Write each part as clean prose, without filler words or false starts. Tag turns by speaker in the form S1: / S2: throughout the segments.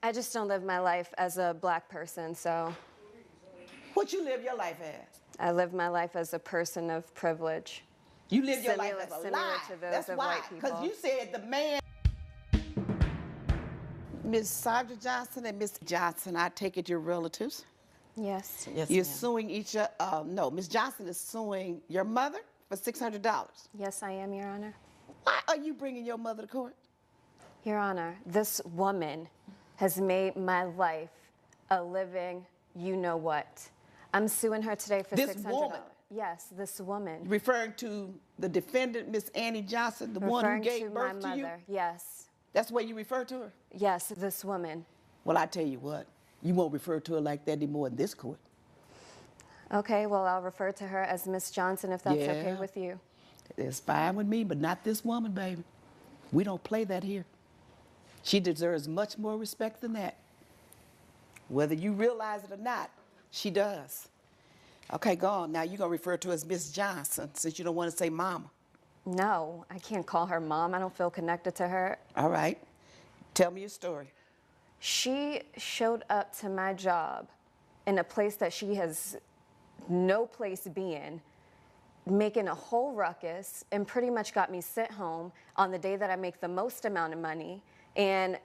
S1: I just don't live my life as a black person, so
S2: What you live your life as?
S1: I live my life as a person of privilege.
S2: You live your life as a
S1: Similar
S2: lie.
S1: to those
S2: That's
S1: of
S2: why.
S1: white people.
S2: Because you said the man. Ms. Sandra Johnson and Ms. Johnson, I take it you're relatives.
S1: Yes.
S3: Yes,
S2: You're
S3: ma'am.
S2: suing each other. No, Ms. Johnson is suing your mother for $600.
S1: Yes, I am, Your Honor.
S2: Why are you bringing your mother to court?
S1: Your Honor, this woman has made my life a living you-know-what. I'm suing her today for
S2: This
S1: $600.
S2: woman?
S1: Yes, this woman.
S2: Referring to the defendant, Miss Annie Johnson, the one who
S1: Referring
S2: gave
S1: to
S2: birth
S1: my
S2: to you?
S1: mother. Yes.
S2: That's the way you refer to her?
S1: Yes, this woman.
S2: Well, I tell you what, you won't refer to her like that anymore in this court.
S1: Okay, well, I'll refer to her as Miss Johnson if that's okay
S2: Yeah.
S1: with you.
S2: It's fine with me, but not this woman, baby. We don't play that here. She deserves much more respect than that. Whether you realize it or not, she does. Okay, go on. Now you're going to refer to her as Miss Johnson since you don't want to say mama.
S1: No, I can't call her mom. I don't feel connected to her.
S2: All right. Tell me your story.
S1: She showed up to my job in a place that she has no place being, making a whole ruckus, and pretty much got me sent home on the day that I make the most amount of money. And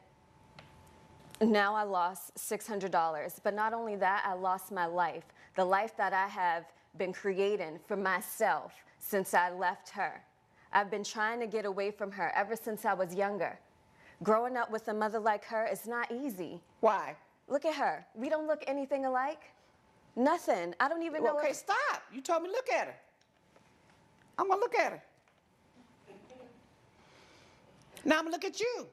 S1: now I lost $600. But not only that, I lost my life, the life that I have been creating for myself since I left her. I've been trying to get away from her ever since I was younger. Growing up with a mother like her is not easy.
S2: Why?
S1: Look at her. We don't look anything alike. Nothing. I don't even know
S2: Okay,
S1: if...
S2: stop. You told me look at her. I'm going to look at her. Now I'm going to look at you.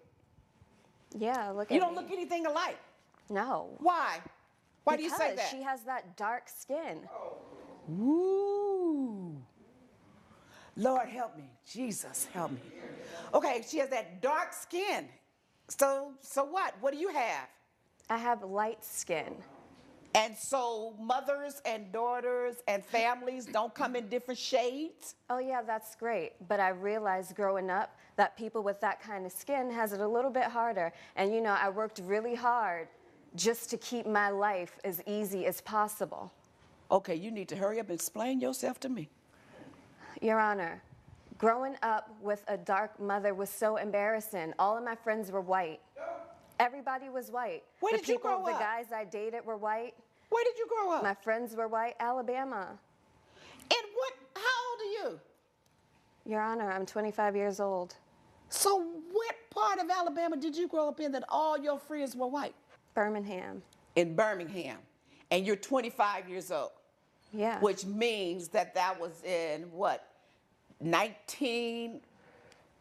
S1: Yeah, look at
S2: You don't
S1: me.
S2: look anything alike.
S1: No.
S2: Why? Why do you say
S1: Because
S2: that?
S1: she has that dark skin.
S2: Ooh. Lord help me. Jesus help me. Okay, she has that dark skin. So what? What do you have?
S1: I have light skin.
S2: And so mothers and daughters and families don't come in different shades?
S1: Oh yeah, that's great. But I realized growing up that people with that kind of skin has it a little bit harder. And you know, I worked really hard just to keep my life as easy as possible.
S2: Okay, you need to hurry up and explain yourself to me.
S1: Your Honor, growing up with a dark mother was so embarrassing. All of my friends were white. Everybody was white.
S2: Where
S1: The
S2: did you
S1: people,
S2: grow
S1: the
S2: up?
S1: guys I dated were white.
S2: Where did you grow up?
S1: My friends were white. Alabama.
S2: And what, how old are you?
S1: Your Honor, I'm 25 years old.
S2: So what part of Alabama did you grow up in that all your friends were white?
S1: Birmingham.
S2: In Birmingham. And you're 25 years old.
S1: Yeah.
S2: Which means that that was in what,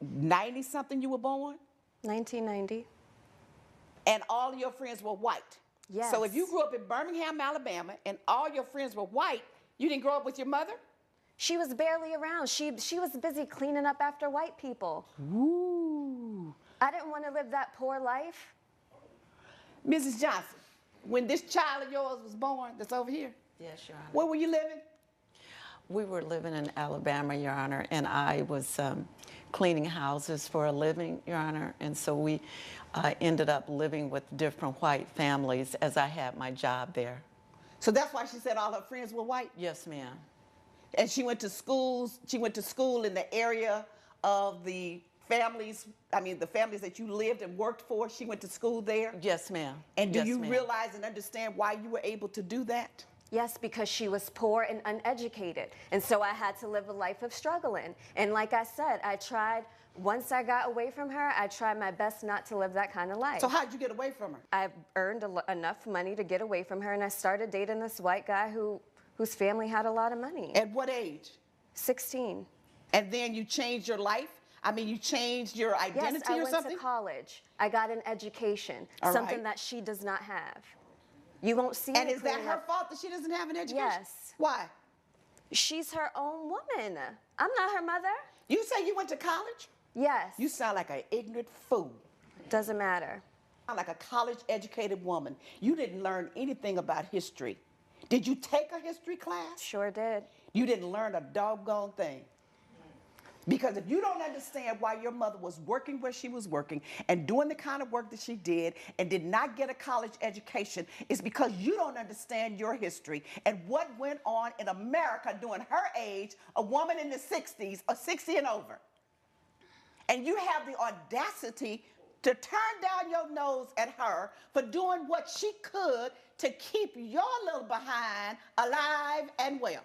S2: 1990 something you were born?
S1: 1990.
S2: And all of your friends were white.
S1: Yes.
S2: So if you grew up in Birmingham, Alabama, and all your friends were white, you didn't grow up with your mother?
S1: She was barely around. She was busy cleaning up after white people.
S2: Ooh.
S1: I didn't want to live that poor life.
S2: Mrs. Johnson, when this child of yours was born, that's over here,
S3: Yes, Your Honor.
S2: where were you living?
S3: We were living in Alabama, Your Honor, and I was cleaning houses for a living, Your Honor, and so we ended up living with different white families as I had my job there.
S2: So that's why she said all her friends were white?
S3: Yes, ma'am.
S2: And she went to schools, she went to school in the area of the families, I mean, the families that you lived and worked for, she went to school there?
S3: Yes, ma'am.
S2: And do
S3: Yes,
S2: you
S3: ma'am.
S2: realize and understand why you were able to do that?
S1: Yes, because she was poor and uneducated. And so I had to live a life of struggling. And like I said, I tried, once I got away from her, I tried my best not to live that kind of life.
S2: So how'd you get away from her?
S1: I earned enough money to get away from her, and I started dating this white guy whose family had a lot of money.
S2: At what age?
S1: 16.
S2: And then you changed your life? I mean, you changed your identity
S1: Yes, I
S2: or
S1: went
S2: something?
S1: to college. I got an education,
S2: All
S1: something
S2: right.
S1: that she does not have. You won't see
S2: And
S1: me
S2: is that
S1: cleaning
S2: her
S1: up.
S2: fault that she doesn't have an education?
S1: Yes.
S2: Why?
S1: She's her own woman. I'm not her mother.
S2: You say you went to college?
S1: Yes.
S2: You sound like an ignorant fool.
S1: Doesn't matter.
S2: Sound like a college-educated woman. You didn't learn anything about history. Did you take a history class?
S1: Sure did.
S2: You didn't learn a doggone thing. Because if you don't understand why your mother was working where she was working and doing the kind of work that she did and did not get a college education, it's because you don't understand your history and what went on in America during her age, a woman in the 60s or 60 and over. And you have the audacity to turn down your nose at her for doing what she could to keep your little behind alive and well.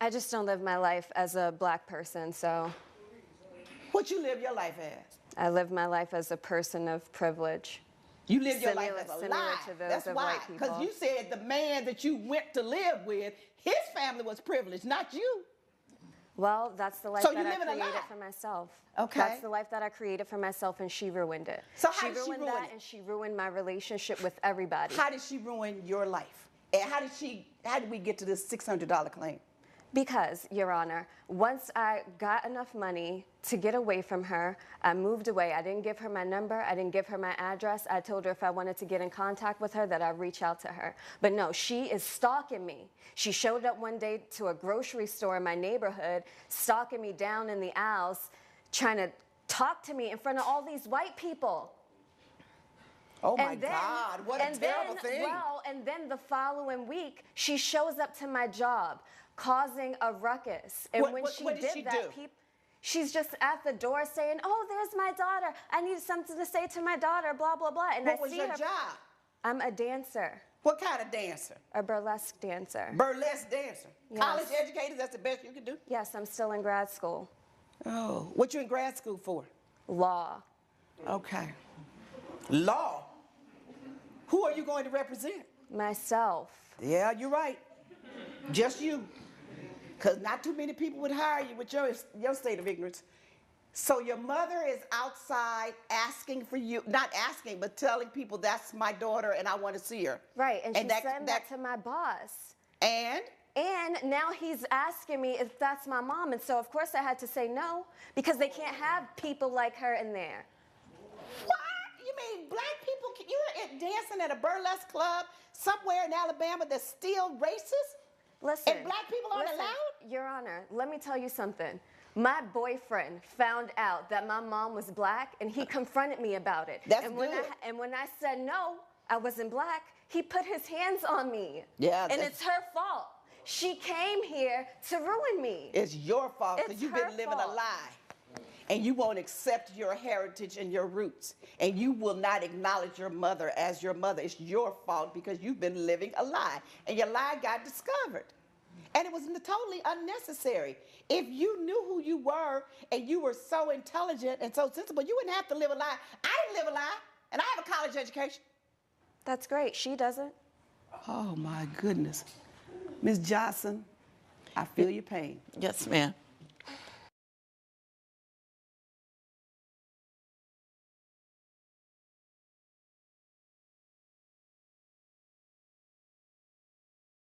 S1: I just don't live my life as a black person, so.
S2: What you live your life as?
S1: I live my life as a person of privilege.
S2: You live your life as a
S1: Similar
S2: lie.
S1: to those
S2: That's
S1: of
S2: why.
S1: white people.
S2: Because you said the man that you went to live with, his family was privileged, not you.
S1: Well, that's the life
S2: So
S1: that
S2: you
S1: I
S2: live in a
S1: created
S2: lie.
S1: for myself.
S2: Okay.
S1: That's the life that I created for myself, and she ruined it.
S2: So how did she
S1: ruined
S2: ruin
S1: that,
S2: it?
S1: and she ruined my relationship with everybody.
S2: How did she ruin your life? And how did we get to this $600 claim?
S1: Because, Your Honor, once I got enough money to get away from her, I moved away. I didn't give her my number. I didn't give her my address. I told her if I wanted to get in contact with her that I'd reach out to her. But no, she is stalking me. She showed up one day to a grocery store in my neighborhood, stalking me down in the aisles, trying to talk to me in front of all these white people.
S2: Oh my God, what a terrible thing.
S1: Well, and then the following week, she shows up to my job, causing a ruckus. And when she
S2: what did
S1: did
S2: she
S1: that,
S2: do?
S1: she's just at the door saying, "Oh, there's my daughter. I need something to say to my daughter, blah, blah, blah." And
S2: What
S1: I
S2: was
S1: see
S2: your
S1: her.
S2: job?
S1: I'm a dancer,
S2: What kind of dancer?
S1: a burlesque dancer.
S2: Burlesque dancer.
S1: Yes.
S2: College educated, that's the best you can do?
S1: Yes, I'm still in grad school.
S2: Oh, what you in grad school for?
S1: Law.
S2: Okay. Law. Who are you going to represent?
S1: Myself.
S2: Yeah, you're right. Just you. Because not too many people would hire you with your state of ignorance. So your mother is outside asking for you, not asking, but telling people that's my daughter and I want to see her.
S1: Right, and she sent that to my boss.
S2: And?
S1: And now he's asking me if that's my mom. And so, of course, I had to say no, because they can't have people like her in there.
S2: What? You mean black people? You're dancing at a burlesque club somewhere in Alabama that's still racist?
S1: Listen.
S2: And black people aren't allowed?
S1: Your Honor, let me tell you something. My boyfriend found out that my mom was black, and he confronted me about it.
S2: That's
S1: and
S2: good.
S1: When I said no, I wasn't black, he put his hands on me.
S2: Yeah.
S1: And it's her fault. She came here to ruin me.
S2: It's your fault because
S1: It's
S2: you've
S1: her
S2: been living
S1: fault.
S2: a lie. And you won't accept your heritage and your roots. And you will not acknowledge your mother as your mother. It's your fault because you've been living a lie. And your lie got discovered. And it was totally unnecessary. If you knew who you were and you were so intelligent and so sensible, you wouldn't have to live a lie. I didn't live a lie, and I have a college education.
S1: That's great. She doesn't.
S2: Oh, my goodness. Ms. Johnson, I feel your pain.
S3: Yes, ma'am.